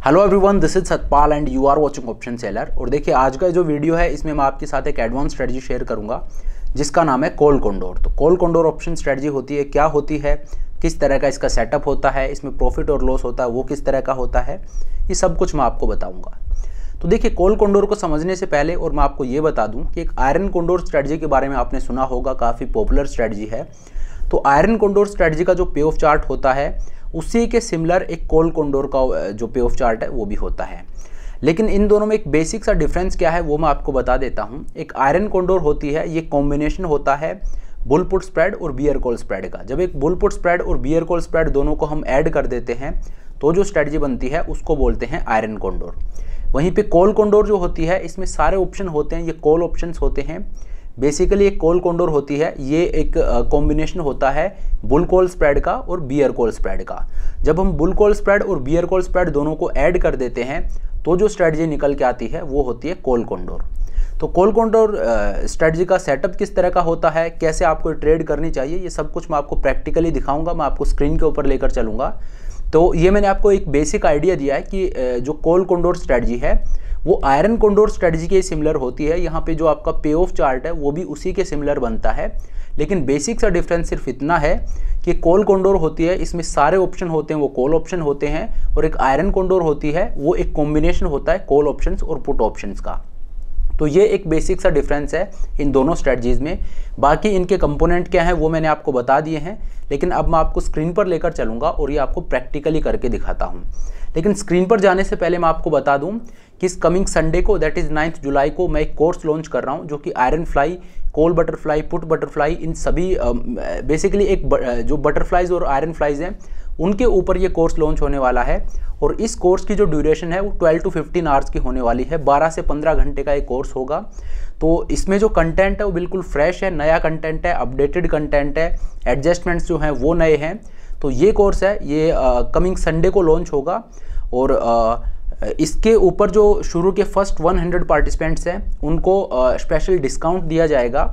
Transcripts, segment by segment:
Hello everyone, this is Satpal and you are watching option seller. और देखिए आज का जो वीडियो है इसमें मैं आपके साथ एक एडवांस स्ट्रेटजी शेयर करूंगा जिसका नाम है कॉल कोंडोर। तो कॉल कोंडोर ऑप्शन स्ट्रेटजी होती है, क्या होती है, किस तरह का इसका सेटअप होता है, इसमें प्रॉफिट और लॉस होता है वो किस तरह का होता है, ये सब कुछ मैं आपको बताऊंगा। तो देखिए कॉल कोंडोर को समझने से पहले और मैं आपको ये बता दूं कि एक आयरन कोंडोर स्ट्रेटजी के बारे में आपने सुना होगा, काफ़ी पॉपुलर स्ट्रेटजी है। तो आयरन कोंडोर स्ट्रेटजी का जो पे ऑफ चार्ट होता है उसी के सिमिलर एक कॉल कोंडोर का जो पे ऑफ चार्ट है वो भी होता है। लेकिन इन दोनों में एक बेसिक सा डिफरेंस क्या है वो मैं आपको बता देता हूँ। एक आयरन कोंडोर होती है, ये कॉम्बिनेशन होता है बुल पुट स्प्रेड और बियर कॉल स्प्रेड का। जब एक बुल पुट स्प्रेड और बियर कॉल स्प्रेड दोनों को हम ऐड कर देते हैं तो जो स्ट्रेटजी बनती है उसको बोलते हैं आयरन कोंडोर। वहीं पे कॉल कोंडोर जो होती है इसमें सारे ऑप्शन होते हैं, ये कॉल ऑप्शंस होते हैं। बेसिकली एक कॉल कोंडोर होती है, ये एक कॉम्बिनेशन होता है बुल कॉल स्प्रेड का और बियर कॉल स्प्रेड का। जब हम बुल कॉल स्प्रेड और बियर कॉल स्प्रेड दोनों को ऐड कर देते हैं तो जो स्ट्रेटजी निकल के आती है वो होती है कॉल कोंडोर। तो कॉल कोंडोर स्ट्रेटजी का सेटअप किस तरह का होता है, कैसे आपको ट्रेड करनी चाहिए, ये सब कुछ मैं आपको प्रैक्टिकली दिखाऊंगा, मैं आपको स्क्रीन के ऊपर लेकर चलूँगा। तो ये मैंने आपको एक बेसिक आइडिया दिया है कि जो कॉल कोंडोर स्ट्रेटजी है वो आयरन कोंडोर स्ट्रेटजी के सिमिलर होती है। यहाँ पे जो आपका पे ऑफ चार्ट है वो भी उसी के सिमिलर बनता है। लेकिन बेसिक सा डिफरेंस सिर्फ इतना है कि कॉल कोंडोर होती है इसमें सारे ऑप्शन होते हैं वो कॉल ऑप्शन होते हैं, और एक आयरन कोंडोर होती है वो एक कॉम्बिनेशन होता है कॉल ऑप्शंस और पुट ऑप्शंस का। तो ये एक बेसिक सा डिफरेंस है इन दोनों स्ट्रेटजीज में। बाकी इनके कंपोनेंट क्या हैं वो मैंने आपको बता दिए हैं, लेकिन अब मैं आपको स्क्रीन पर लेकर चलूँगा और ये आपको प्रैक्टिकली करके दिखाता हूँ। लेकिन स्क्रीन पर जाने से पहले मैं आपको बता दूँ कि इस कमिंग संडे को, दैट इज़ 9 जुलाई को, मैं एक कोर्स लॉन्च कर रहा हूँ जो कि iron fly, call butterfly, put butterfly, इन सभी बेसिकली एक जो बटरफ्लाइज और आयरन फ्लाइज हैं उनके ऊपर ये कोर्स लॉन्च होने वाला है। और इस कोर्स की जो ड्यूरेशन है वो 12 to 15 आवर्स की होने वाली है, 12 से 15 घंटे का एक कोर्स होगा। तो इसमें जो कंटेंट है वो बिल्कुल फ्रेश है, नया कंटेंट है, अपडेटेड कंटेंट है, एडजस्टमेंट्स जो हैं वो नए हैं। तो ये कोर्स है, ये कमिंग संडे को लॉन्च होगा और इसके ऊपर जो शुरू के फर्स्ट 100 पार्टिसिपेंट्स हैं उनको स्पेशल डिस्काउंट दिया जाएगा।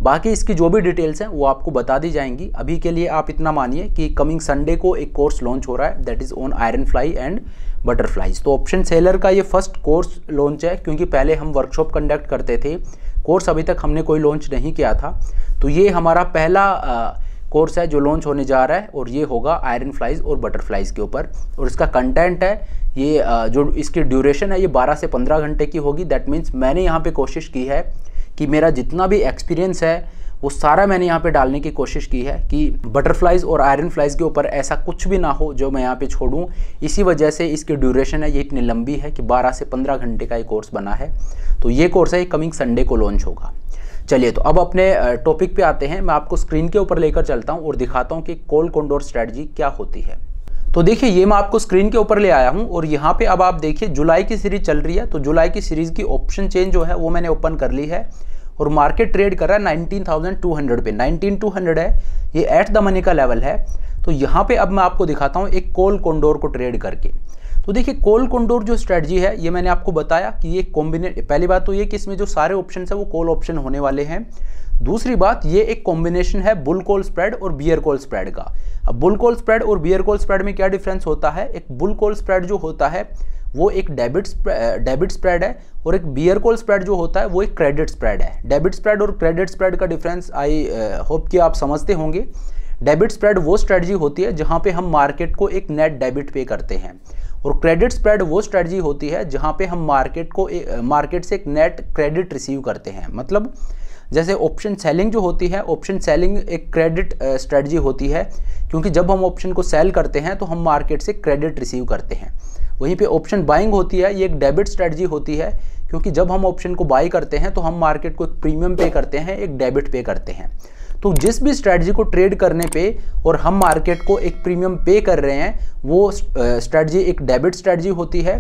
बाकी इसकी जो भी डिटेल्स हैं वो आपको बता दी जाएंगी। अभी के लिए आप इतना मानिए कि कमिंग संडे को एक कोर्स लॉन्च हो रहा है, that is on iron fly and butterflies. तो ऑप्शन सेलर का ये फर्स्ट कोर्स लॉन्च है, क्योंकि पहले हम वर्कशॉप कंडक्ट करते थे, कोर्स अभी तक हमने कोई लॉन्च नहीं किया था। तो ये हमारा पहला कोर्स है जो लॉन्च होने जा रहा है और ये होगा आयरन फ्लाइज और बटरफ्लाइज के ऊपर। और इसका कंटेंट है ये जो इसकी ड्यूरेशन है ये 12 से 15 घंटे की होगी। दैट मीन्स मैंने यहाँ पे कोशिश की है कि मेरा जितना भी एक्सपीरियंस है वो सारा मैंने यहाँ पे डालने की कोशिश की है कि बटरफ्लाइज और आयरन फ्लाइज के ऊपर ऐसा कुछ भी ना हो जो मैं यहाँ पे छोड़ूँ। इसी वजह से इसकी ड्यूरेशन है ये इतनी लंबी है कि 12 से 15 घंटे का ये कोर्स बना है। तो ये कोर्स है, ये कमिंग संडे को लॉन्च होगा। चलिए तो अब अपने टॉपिक पे आते हैं। मैं आपको स्क्रीन के ऊपर लेकर चलता हूँ और दिखाता हूँ कि कॉल कोंडोर स्ट्रेटजी क्या होती है। तो देखिए ये मैं आपको स्क्रीन के ऊपर ले आया हूँ और यहाँ पे अब आप देखिए जुलाई की सीरीज चल रही है। तो जुलाई की सीरीज की ऑप्शन चेंज जो है वो मैंने ओपन कर ली है और मार्केट ट्रेड कर रहा है 19,200 पे। 19,200 है, ये एट द मनी का लेवल है। तो यहाँ पे अब मैं आपको दिखाता हूँ एक कॉल कोंडोर को ट्रेड करके। तो देखिए कॉल कोंडोर जो स्ट्रेटजी है ये मैंने आपको बताया कि ये पहली बात तो ये कि इसमें जो सारे ऑप्शन है वो कॉल ऑप्शन होने वाले हैं। दूसरी बात, ये एक कॉम्बिनेशन है बुल कॉल स्प्रेड और बियर कॉल स्प्रेड का। अब बुल कॉल स्प्रेड और बियर कॉल स्प्रेड में क्या डिफरेंस होता है, एक बुल कॉल स्प्रेड जो होता है वो एक डेबिट स्प्रेड है और एक बियर कॉल स्प्रेड जो होता है वो एक क्रेडिट स्प्रेड है। डेबिट स्प्रेड और क्रेडिट स्प्रेड का डिफरेंस आई होप कि आप समझते होंगे। डेबिट स्प्रेड वो स्ट्रेटजी होती है जहाँ पे हम मार्केट को एक नेट डेबिट पे करते हैं, और क्रेडिट स्प्रेड वो स्ट्रेटजी होती है जहाँ पे हम मार्केट से एक नेट क्रेडिट रिसीव करते हैं। मतलब जैसे ऑप्शन सेलिंग जो होती है, ऑप्शन सेलिंग एक क्रेडिट स्ट्रेटजी होती है, क्योंकि जब हम ऑप्शन को सेल करते हैं तो हम मार्केट से क्रेडिट रिसीव करते हैं। वहीं पे ऑप्शन बाइंग होती है, ये एक डेबिट स्ट्रेटजी होती है, क्योंकि जब हम ऑप्शन को बाई करते हैं तो हम मार्केट को एक प्रीमियम पे करते हैं, एक डेबिट पे करते हैं। तो जिस भी स्ट्रेटजी को ट्रेड करने पे और हम मार्केट को एक प्रीमियम पे कर रहे हैं वो स्ट्रेटजी एक डेबिट स्ट्रेटजी होती है,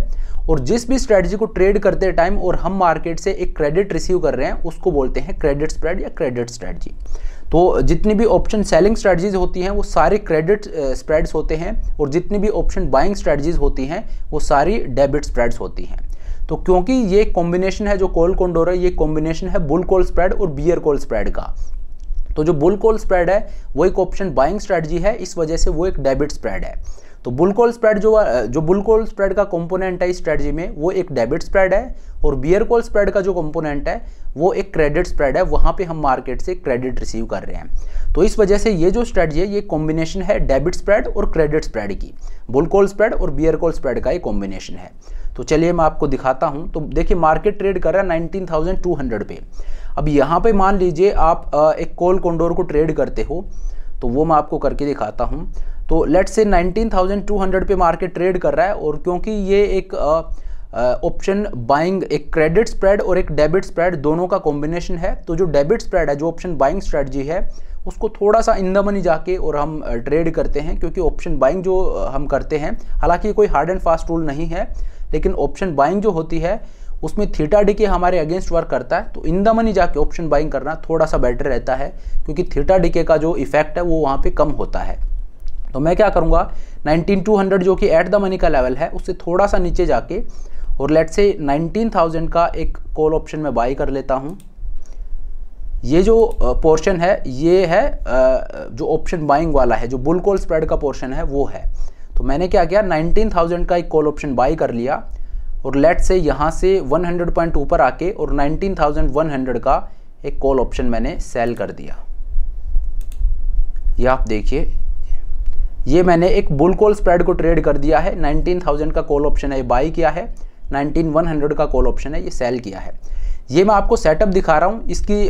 और जिस भी स्ट्रेटजी को ट्रेड करते टाइम और हम मार्केट से एक क्रेडिट रिसीव कर रहे हैं उसको बोलते हैं क्रेडिट स्प्रेड या क्रेडिट स्ट्रेटजी। तो जितनी भी ऑप्शन सेलिंग स्ट्रेटजीज होती हैं वो सारी क्रेडिट स्प्रेड्स होते हैं, और जितनी भी ऑप्शन बाइंग स्ट्रेटजीज होती हैं वो सारी डेबिट स्प्रेड्स होती हैं। तो क्योंकि ये कॉम्बिनेशन है जो कॉल कोंडोर है, ये कॉम्बिनेशन है बुल कॉल स्प्रेड और बियर कॉल स्प्रेड का। तो जो बुल कॉल स्प्रेड है वो एक ऑप्शन बाइंग स्ट्रेटजी है, इस वजह से वो एक डेबिट स्प्रेड है। तो बुल कॉल स्प्रेड जो बुल कॉल स्प्रेड का कंपोनेंट है इस स्ट्रेटजी में वो एक डेबिट स्प्रेड है, और बियर कॉल स्प्रेड का जो कंपोनेंट है वो एक क्रेडिट स्प्रेड है। वहाँ पे हम मार्केट से क्रेडिट रिसीव कर रहे हैं। तो इस वजह से ये जो स्ट्रेटजी है ये कॉम्बिनेशन है डेबिट स्प्रेड और क्रेडिट स्प्रेड की। बुल कॉल स्प्रेड और बियर कॉल स्प्रेड का एक कॉम्बिनेशन है। तो चलिए मैं आपको दिखाता हूँ। तो देखिए मार्केट ट्रेड कर रहा है 19,200 पे। अब यहाँ पे मान लीजिए आप एक कॉल कॉन्डोर को ट्रेड करते हो, तो वो मैं आपको करके दिखाता हूँ। तो लेट्स से 19,200 पे मार्केट ट्रेड कर रहा है, और क्योंकि ये एक ऑप्शन बाइंग एक क्रेडिट स्प्रेड और एक डेबिट स्प्रेड दोनों का कॉम्बिनेशन है, तो जो डेबिट स्प्रेड है जो ऑप्शन बाइंग स्ट्रेटजी है उसको थोड़ा सा इन द मनी जाके और हम ट्रेड करते हैं, क्योंकि ऑप्शन बाइंग जो हम करते हैं, हालांकि कोई हार्ड एंड फास्ट रूल नहीं है, लेकिन ऑप्शन बाइंग जो होती है उसमें थीटा डीके हमारे अगेंस्ट वर्क करता है। तो इन द मनी जाके ऑप्शन बाइंग करना थोड़ा सा बेटर रहता है, क्योंकि थीटा डीके का जो इफेक्ट है वो वहाँ पे कम होता है। तो मैं क्या करूँगा 19,200 जो कि एट द मनी का लेवल है उससे थोड़ा सा नीचे जाके और लेट्स से 19,000 का एक कॉल ऑप्शन में बाई कर लेता हूँ। ये जो पोर्शन है ये है जो ऑप्शन बाइंग वाला है, जो बुल कॉल स्प्रेड का पोर्शन है वो है। तो मैंने क्या किया 19,000 का एक कॉल ऑप्शन बाई कर लिया, और लेट्स से यहाँ से 100 पॉइंट ऊपर आके और 19,100 का एक कॉल ऑप्शन मैंने सेल कर दिया। ये आप देखिए, ये मैंने एक बुल कॉल स्प्रेड को ट्रेड कर दिया है। 19,000 का कॉल ऑप्शन है ये बाई किया है, 19,100 का कॉल ऑप्शन है ये सेल किया है। ये मैं आपको सेटअप दिखा रहा हूँ, इसकी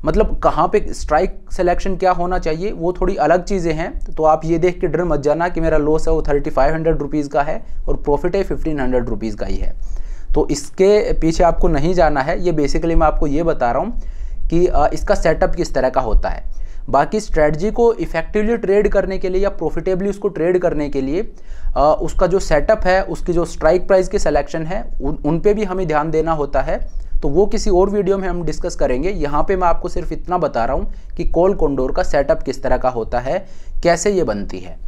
मतलब कहाँ पे स्ट्राइक सिलेक्शन क्या होना चाहिए वो थोड़ी अलग चीज़ें हैं। तो आप ये देख के डर मत जाना कि मेरा लॉस है वो 3,500 रुपीज़ का है और प्रॉफिट है 1,500 रुपीज़ का ही है। तो इसके पीछे आपको नहीं जाना है। ये बेसिकली मैं आपको ये बता रहा हूँ कि इसका सेटअप किस तरह का होता है। बाकी स्ट्रेटजी को इफेक्टिवली ट्रेड करने के लिए या प्रॉफिटेबली उसको ट्रेड करने के लिए उसका जो सेटअप है, उसकी जो स्ट्राइक प्राइस की सिलेक्शन है उन पे भी हमें ध्यान देना होता है। तो वो किसी और वीडियो में हम डिस्कस करेंगे। यहाँ पे मैं आपको सिर्फ इतना बता रहा हूँ कि कॉल कॉन्डोर का सेटअप किस तरह का होता है, कैसे ये बनती है।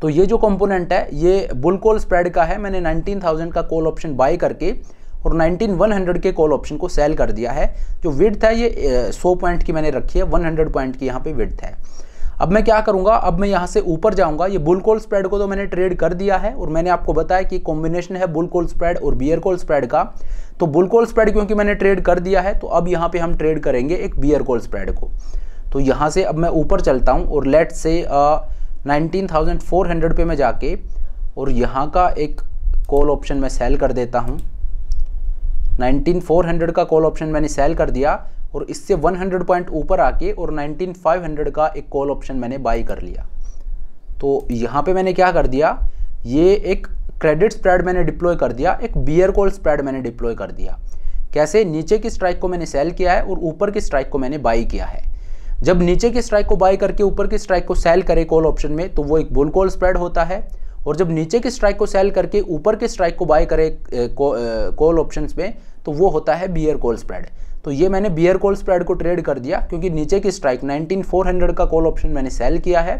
तो ये जो कंपोनेंट है ये बुल कॉल स्प्रेड का है। मैंने 19,000 का कॉल ऑप्शन बाय करके और 19,100 के कॉल ऑप्शन को सेल कर दिया है। जो विड्थ है ये 100 पॉइंट की मैंने रखी है, 100 पॉइंट की यहाँ पे विड्थ है। अब मैं क्या करूँगा, अब मैं यहाँ से ऊपर जाऊँगा। ये बुल कॉल स्प्रेड को तो मैंने ट्रेड कर दिया है, और मैंने आपको बताया कि कॉम्बिनेशन है बुल कॉल स्प्रेड और बियर कॉल स्प्रेड का। तो बुल कॉल स्प्रेड क्योंकि मैंने ट्रेड कर दिया है, तो अब यहाँ पे हम ट्रेड करेंगे एक बियर कॉल स्प्रेड को। तो यहाँ से अब मैं ऊपर चलता हूँ और लेट्स से 19,400 पे मैं जाके और यहाँ का एक कॉल ऑप्शन मैं सेल कर देता हूँ। 19,400 का कॉल ऑप्शन मैंने सेल कर दिया और इससे 100 पॉइंट ऊपर आके और 19,500 का एक कॉल ऑप्शन मैंने बाई कर लिया। तो यहाँ पे मैंने क्या कर दिया, ये एक क्रेडिट स्प्रेड मैंने डिप्लॉय कर दिया, एक बियर कॉल स्प्रेड मैंने डिप्लॉय कर दिया। कैसे, नीचे की स्ट्राइक को मैंने सेल किया है और ऊपर की स्ट्राइक को मैंने बाई किया है। जब नीचे की स्ट्राइक को बाई करके ऊपर की स्ट्राइक को सेल करे कॉल ऑप्शन में, तो वो एक बुल कॉल स्प्रेड होता है। और जब नीचे की स्ट्राइक को सेल करके ऊपर की स्ट्राइक को बाय करे कॉल ऑप्शंस में, तो वो होता है बियर कॉल स्प्रेड। तो ये मैंने बियर कॉल स्प्रेड को ट्रेड कर दिया, क्योंकि नीचे की स्ट्राइक 19,400 का कॉल ऑप्शन मैंने सेल किया है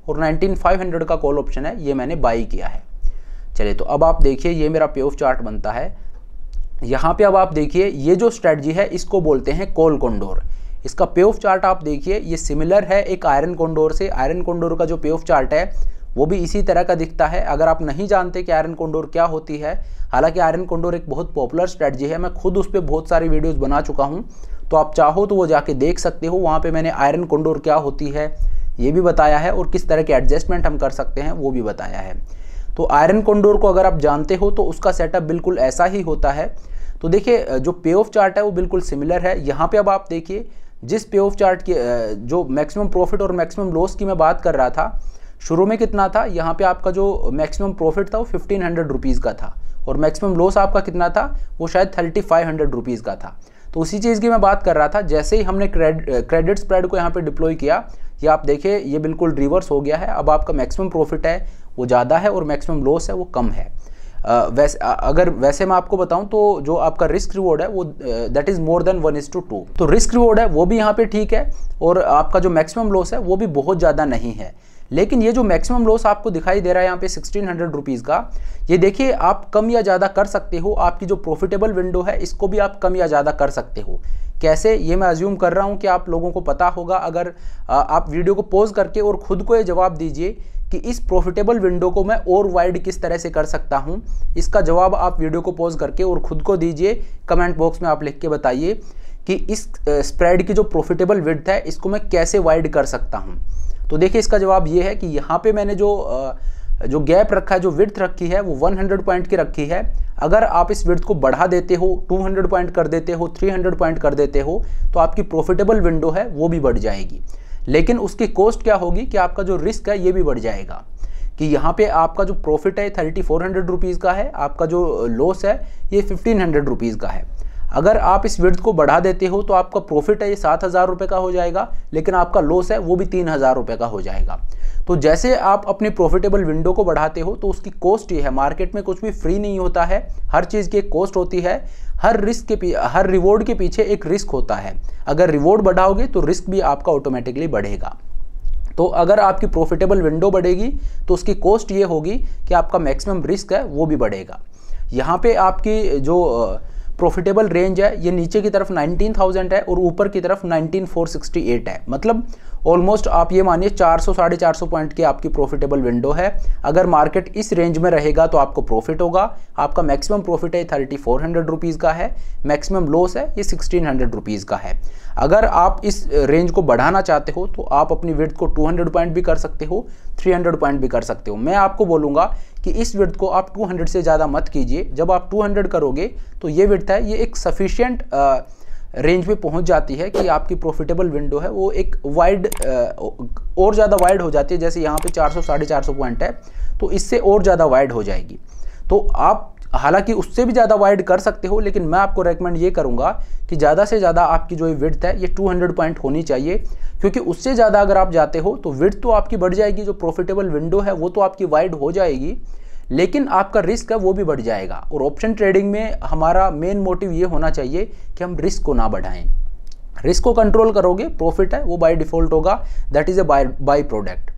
और 19,500 का कॉल ऑप्शन है ये मैंने बाई किया है। चलिए, तो अब आप देखिए ये मेरा पे ऑफ चार्ट बनता है। यहाँ पे अब आप देखिए ये जो स्ट्रेटजी है इसको बोलते हैं कॉल कॉन्डोर। इसका पे ऑफ चार्ट आप देखिए ये सिमिलर है एक आयरन कॉन्डोर से। आयरन कॉन्डोर का जो पे ऑफ चार्ट है वो भी इसी तरह का दिखता है। अगर आप नहीं जानते कि आयरन कॉन्डोर क्या होती है, हालांकि आयरन कॉन्डोर एक बहुत पॉपुलर स्ट्रेटजी है, मैं खुद उस पर बहुत सारी वीडियोस बना चुका हूं, तो आप चाहो तो वो जाके देख सकते हो। वहाँ पे मैंने आयरन कॉन्डोर क्या होती है ये भी बताया है और किस तरह के एडजस्टमेंट हम कर सकते हैं वो भी बताया है। तो आयरन कॉन्डोर को अगर आप जानते हो तो उसका सेटअप बिल्कुल ऐसा ही होता है। तो देखिए जो पे ऑफ चार्ट है वो बिल्कुल सिमिलर है। यहाँ पे अब आप देखिए जिस पे ऑफ चार्ट की जो मैक्सिमम प्रॉफिट और मैक्सिमम लॉस की मैं बात कर रहा था, शुरू में कितना था, यहाँ पे आपका जो मैक्सिमम प्रॉफिट था वो 1,500 रुपीज़ का था और मैक्सिमम लॉस आपका कितना था, वो शायद 3,500 रुपीज़ का था। तो उसी चीज़ की मैं बात कर रहा था। जैसे ही हमने क्रेडिट स्प्रेड को यहाँ पे डिप्लॉय किया, ये आप देखिए ये बिल्कुल रिवर्स हो गया है। अब आपका मैक्सिमम प्रॉफिट है वो ज़्यादा है और मैक्सिमम लॉस है वो कम है। वैसे मैं आपको बताऊं तो जो आपका रिस्क रिवॉर्ड है वो दैट इज़ मोर देन 1:2। तो रिस्क रिवॉर्ड है वो भी यहाँ पे ठीक है और आपका जो मैक्सिमम लॉस है वो भी बहुत ज़्यादा नहीं है। लेकिन ये जो मैक्सिमम लॉस आपको दिखाई दे रहा है यहाँ पे 1,600 रुपीज़ का, ये देखिए आप कम या ज़्यादा कर सकते हो। आपकी जो प्रॉफिटेबल विंडो है इसको भी आप कम या ज़्यादा कर सकते हो। कैसे, ये मैं अज्यूम कर रहा हूँ कि आप लोगों को पता होगा। अगर आप वीडियो को पॉज करके और खुद को ये जवाब दीजिए कि इस प्रॉफिटेबल विंडो को मैं और वाइड किस तरह से कर सकता हूँ, इसका जवाब आप वीडियो को पॉज करके और खुद को दीजिए। कमेंट बॉक्स में आप लिख के बताइए कि इस स्प्रेड की जो प्रॉफिटेबल विड्थ है इसको मैं कैसे वाइड कर सकता हूँ। तो देखिए इसका जवाब ये है कि यहाँ पे मैंने जो गैप रखा है, जो विड्थ रखी है वो 100 पॉइंट की रखी है। अगर आप इस विड्थ को बढ़ा देते हो, 200 पॉइंट कर देते हो, 300 पॉइंट कर देते हो, तो आपकी प्रॉफिटेबल विंडो है वो भी बढ़ जाएगी। लेकिन उसकी कॉस्ट क्या होगी कि आपका जो रिस्क है ये भी बढ़ जाएगा, कि यहाँ पे आपका जो प्रॉफिट है 3400 रुपीज़ का है, आपका जो लॉस है ये 1500 रुपीज़ का है। अगर आप इस विड्थ को बढ़ा देते हो तो आपका प्रॉफिट है ये 7000 रुपये का हो जाएगा, लेकिन आपका लॉस है वो भी 3000 रुपये का हो जाएगा। तो जैसे आप अपनी प्रॉफिटेबल विंडो को बढ़ाते हो तो उसकी कॉस्ट ये है, मार्केट में कुछ भी फ्री नहीं होता है, हर चीज़ की एक कॉस्ट होती है। हर रिवॉर्ड के पीछे एक रिस्क होता है। अगर रिवॉर्ड बढ़ाओगे तो रिस्क भी आपका ऑटोमेटिकली बढ़ेगा। तो अगर आपकी प्रॉफिटेबल विंडो बढ़ेगी तो उसकी कॉस्ट ये होगी कि आपका मैक्सिमम रिस्क है वो भी बढ़ेगा। यहाँ पे आपकी जो प्रॉफिटेबल रेंज है ये नीचे की तरफ 19,000 है और ऊपर की तरफ 19,468 है। मतलब ऑलमोस्ट आप ये मानिए 400-450 पॉइंट की आपकी प्रॉफिटेबल विंडो है। अगर मार्केट इस रेंज में रहेगा तो आपको प्रॉफिट होगा। आपका मैक्सिमम प्रॉफिट है 3400 रुपीज़ का है, मैक्सिमम लॉस है ये 1600 रुपीज़ का है। अगर आप इस रेंज को बढ़ाना चाहते हो तो आप अपनी विड्थ को 200 पॉइंट भी कर सकते हो, 300 पॉइंट भी कर सकते हो। मैं आपको बोलूँगा कि इस विड्थ को आप 200 से ज़्यादा मत कीजिए। जब आप 200 करोगे तो ये विड्थ है ये एक सफिशिएंट रेंज पे पहुंच जाती है कि आपकी प्रॉफिटेबल विंडो है वो एक वाइड और ज़्यादा वाइड हो जाती है। जैसे यहाँ पे 400-450 पॉइंट है तो इससे और ज़्यादा वाइड हो जाएगी। तो आप हालांकि उससे भी ज़्यादा वाइड कर सकते हो, लेकिन मैं आपको रेकमेंड ये करूँगा कि ज़्यादा से ज़्यादा आपकी जो विड्थ है ये 200 पॉइंट होनी चाहिए, क्योंकि उससे ज़्यादा अगर आप जाते हो तो विड्थ तो आपकी बढ़ जाएगी, जो प्रॉफिटेबल विंडो है वो तो आपकी वाइड हो जाएगी, लेकिन आपका रिस्क है वो भी बढ़ जाएगा। और ऑप्शन ट्रेडिंग में हमारा मेन मोटिव ये होना चाहिए कि हम रिस्क को ना बढ़ाएं। रिस्क को कंट्रोल करोगे, प्रॉफिट है वो बाय डिफॉल्ट होगा, that is a byproduct.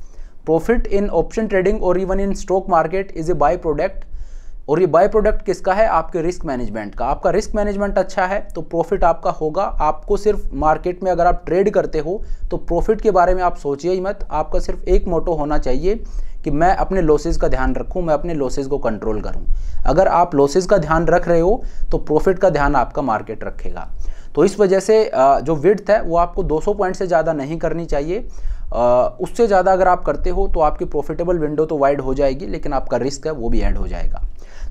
Profit in option trading और even in stock market is a byproduct. और ये बाय प्रोडक्ट किसका है? आपके रिस्क मैनेजमेंट का। आपका रिस्क मैनेजमेंट अच्छा है तो प्रॉफिट आपका होगा। आपको सिर्फ मार्केट में अगर आप ट्रेड करते हो तो प्रॉफिट के बारे में आप सोचिए ही मत। आपका सिर्फ एक मोटो होना चाहिए कि मैं अपने लॉसेस का ध्यान रखूं, मैं अपने लॉसेस को कंट्रोल करूं। अगर आप लॉसेस का ध्यान रख रहे हो तो प्रॉफिट का ध्यान आपका मार्केट रखेगा। तो इस वजह से जो विड्थ है वो आपको 200 पॉइंट से ज़्यादा नहीं करनी चाहिए। उससे ज़्यादा अगर आप करते हो तो आपकी प्रॉफिटेबल विंडो तो वाइड हो जाएगी, लेकिन आपका रिस्क है वो भी ऐड हो जाएगा।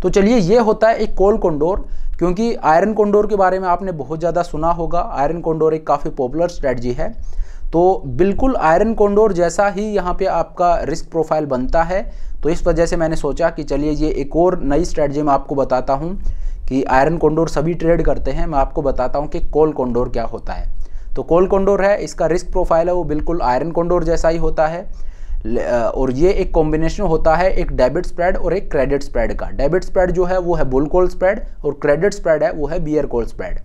तो चलिए, ये होता है एक कॉल कोंडोर। क्योंकि आयरन कोंडोर के बारे में आपने बहुत ज़्यादा सुना होगा। आयरन कोंडोर एक काफ़ी पॉपुलर स्ट्रेटजी है। तो बिल्कुल आयरन कोंडोर जैसा ही यहाँ पे आपका रिस्क प्रोफाइल बनता है। तो इस वजह से मैंने सोचा कि चलिए ये एक और नई स्ट्रेटजी मैं आपको बताता हूँ कि आयरन कोंडोर सभी ट्रेड करते हैं, मैं आपको बताता हूँ कि कॉल कोंडोर क्या होता है। तो कॉल कोंडोर है, इसका रिस्क प्रोफाइल है वो बिल्कुल आयरन कोंडोर जैसा ही होता है। और ये एक कॉम्बिनेशन होता है एक डेबिट स्प्रेड और एक क्रेडिट स्प्रेड का। डेबिट स्प्रेड जो है वो है बुल कॉल स्प्रेड और क्रेडिट स्प्रेड है वो है बियर कॉल स्प्रेड।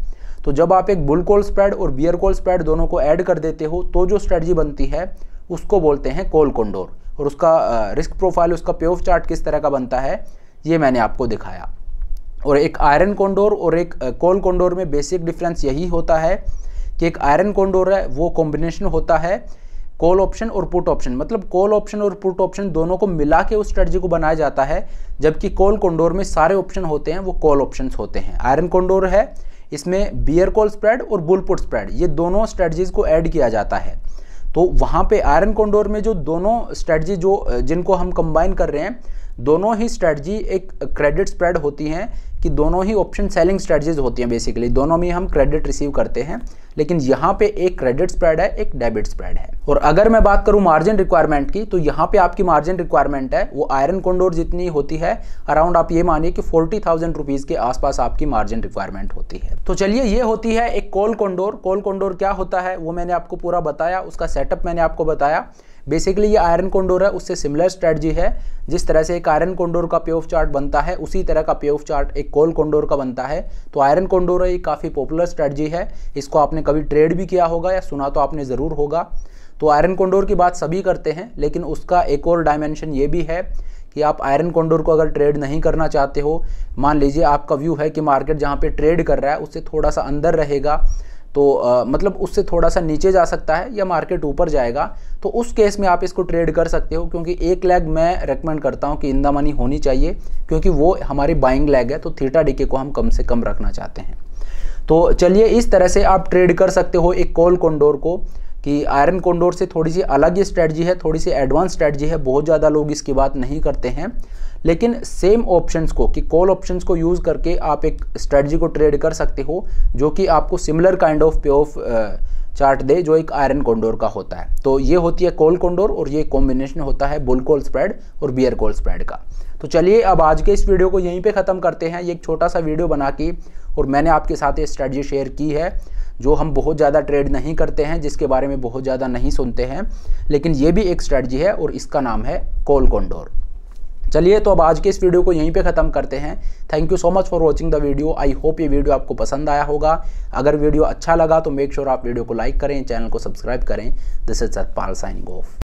तो जब आप एक बुल कॉल स्प्रेड और बियर कॉल स्प्रेड दोनों को ऐड कर देते हो तो जो स्ट्रेटजी बनती है उसको बोलते हैं कॉल कोंडोर। और उसका रिस्क प्रोफाइल, उसका पे ऑफ चार्ट किस तरह का बनता है ये मैंने आपको दिखाया। और एक आयरन कोंडोर और एक कॉल कोंडोर में बेसिक डिफरेंस यही होता है कि एक आयरन कोंडोर है वो कॉम्बिनेशन होता है कॉल ऑप्शन और पुट ऑप्शन। मतलब कॉल ऑप्शन और पुट ऑप्शन दोनों को मिला के उस स्ट्रेटजी को बनाया जाता है, जबकि कॉल कोंडोर में सारे ऑप्शन होते हैं वो कॉल ऑप्शंस होते हैं। आयरन कोंडोर है, इसमें बियर कॉल स्प्रेड और बुल पुट स्प्रेड ये दोनों स्ट्रेटजीज को ऐड किया जाता है। तो वहाँ पे आयरन कोंडोर में जो दोनों स्ट्रेटजी जिनको हम कंबाइन कर रहे हैं, दोनों ही स्ट्रेटजी एक क्रेडिट स्प्रेड होती हैं कि दोनों ही ऑप्शन सेलिंग स्ट्रेटजीज होती हैं। बेसिकली दोनों में हम क्रेडिट रिसीव करते हैं, लेकिन यहाँ पे एक क्रेडिट स्प्रेड है, एक डेबिट स्प्रेड है। और अगर मैं बात करूँ मार्जिन रिक्वायरमेंट की, तो यहाँ पे आपकी मार्जिन रिक्वायरमेंट है वो आयरन कोंडोर जितनी होती है। अराउंड आप ये मानिए कि 40,000 रुपीज़ के आसपास आपकी मार्जिन रिक्वायरमेंट होती है। तो चलिए, ये होती है एक कॉल कोंडोर। कॉल कोंडोर क्या होता है वो मैंने आपको पूरा बताया, उसका सेटअप मैंने आपको बताया। बेसिकली ये आयरन कोंडोर है उससे सिमिलर स्ट्रेटजी है। जिस तरह से एक आयरन कोंडोर का पे ऑफ चार्ट बनता है उसी तरह का पे ऑफ चार्ट एक कॉल कोंडोर का बनता है। तो आयरन कोंडोर है, ये काफ़ी पॉपुलर स्ट्रेटजी है। इसको आपने कभी ट्रेड भी किया होगा या सुना तो आपने ज़रूर होगा। तो आयरन कोंडोर की बात सभी करते हैं, लेकिन उसका एक और डायमेंशन ये भी है कि आप आयरन कोंडोर को अगर ट्रेड नहीं करना चाहते हो, मान लीजिए आपका व्यू है कि मार्केट जहाँ पे ट्रेड कर रहा है उससे थोड़ा सा अंदर रहेगा, तो मतलब उससे थोड़ा सा नीचे जा सकता है या मार्केट ऊपर जाएगा, तो उस केस में आप इसको ट्रेड कर सकते हो, क्योंकि एक लेग मैं रेकमेंड करता हूं कि इन द मनी होनी चाहिए, क्योंकि वो हमारी बाइंग लेग है, तो थीटा डीके को हम कम से कम रखना चाहते हैं। तो चलिए इस तरह से आप ट्रेड कर सकते हो एक कॉल कॉन्डोर को, कि आयरन कॉन्डोर से थोड़ी सी अलग ही स्ट्रेटजी है, थोड़ी सी एडवांस स्ट्रेटजी है, बहुत ज़्यादा लोग इसकी बात नहीं करते हैं, लेकिन सेम ऑप्शंस को, कि कॉल ऑप्शंस को यूज़ करके आप एक स्ट्रेटजी को ट्रेड कर सकते हो जो कि आपको सिमिलर काइंड ऑफ पे ऑफ चार्ट दे जो एक आयरन कॉन्डोर का होता है। तो ये होती है कॉल कॉन्डोर और ये कॉम्बिनेशन होता है बुल कॉल स्प्रेड और बियर कॉल स्प्रेड का। तो चलिए अब आज के इस वीडियो को यहीं पे ख़त्म करते हैं। ये एक छोटा सा वीडियो बना के और मैंने आपके साथ ये स्ट्रेटजी शेयर की है जो हम बहुत ज़्यादा ट्रेड नहीं करते हैं, जिसके बारे में बहुत ज़्यादा नहीं सुनते हैं, लेकिन ये भी एक स्ट्रेटजी है और इसका नाम है कॉल कॉन्डोर। चलिए तो अब आज के इस वीडियो को यहीं पे ख़त्म करते हैं। Thank you so much for watching the video. I hope ये वीडियो आपको पसंद आया होगा। अगर वीडियो अच्छा लगा तो मेक श्योर आप वीडियो को लाइक करें, चैनल को सब्सक्राइब करें। This is Satpal signing off.